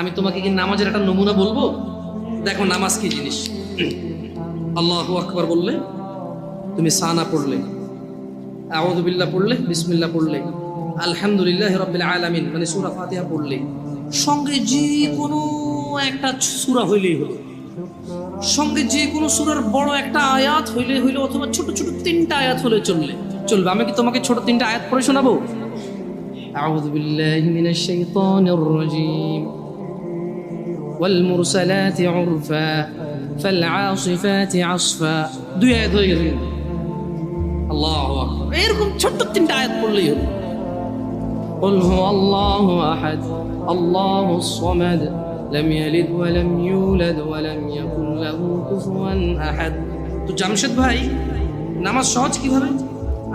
আমি তোমাকে কি নামাজের একটা নমুনা বলবো? দেখো নামাজ কি জিনিস। আল্লাহু আকবার বললে, তুমি সানা পড়লে, আউযু বিল্লাহ পড়লে, বিসমিল্লাহ পড়লে, আলহামদুলিল্লাহি রাব্বিল আলামিন মানে সূরা ফাতিহা পড়লে, সঙ্গে যে কোনো একটা সূরা হইলেই হলো, সঙ্গে যে কোনো সূরার বড় একটা আয়াত হইলে হইলো, অথবা ছোট ছোট তিনটা আয়াত হলে চলবে। আমি কি তোমাকে ছোট তিনটা আয়াত পড়ে শোনাবো? আউযু বিল্লাহি মিনাশ শাইতানির রাজীম। ওয়াল মুরসালাতি উরফা ফাল আসিফাতি আসফা। দুই আয়াত হয়ে গেছে। আল্লাহু আকবার। এরকম ছোট্ট তিনটা আয়াত পড়লেই হলো। কুল হুয়াল্লাহু আহাদ আল্লাহুস সামাদ লাম ইয়ালিদ ওয়া লাম ইউলাদ ওয়া লাম ইয়াকুল লাহু কুফুয়ান আহাদ। তো জামশেদ ভাই, নামাজ সহজ কিভাবে?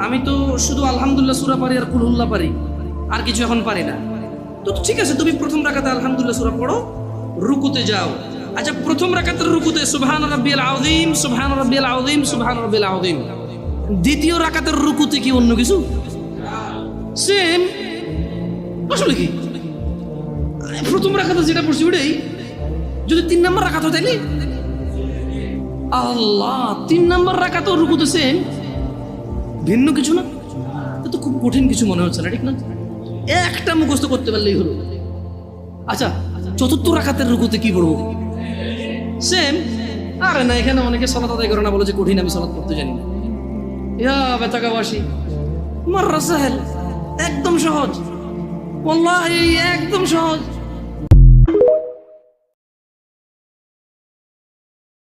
আমি তো শুধু আলহামদুলিল্লাহ সূরা পারি আর কুল হুল্লাহ পারি, আর কিছু এখন পারি না। তো ঠিক আছে, তুমি প্রথম রাকাতে আলহামদুলিল্লাহ সূরা পড়ো, রুকুতে যাও। আচ্ছা, প্রথম রাকাতের রুকুতে সুবহান রাব্বিয়াল আযীম, সুবহান রাব্বিয়াল আযীম, সুবহান রাব্বিয়াল আযীম। দ্বিতীয় রাকাতের রুকুতে কি অন্য কিছু? সেম। আসলে কি প্রথম রাকাতে যেটা পড়ছি ওটাই, যদি 3 নম্বর রাকাত হয় তাইলে আল্লাহ 3 নম্বর রাকাতেও রুকুতে সেম, ভিন্ন কিছু না। তো খুব কঠিন কিছু মনে হচ্ছে না, ঠিক না? একটা মুখস্থ করতে পারলেই হলো। আচ্ছা, চতুর্থ রাকাতের রুকুতে কি পড়বো? সেম। আরে না, এখানে অনেকে সালাত আদায় করে না, বলে যে কঠিন, আমি সালাত করতে জানি না। ইয়া বেতাকাবাসী, মাররা সাহেল, একদম সহজ, ওয়াল্লাহি একদম সহজ।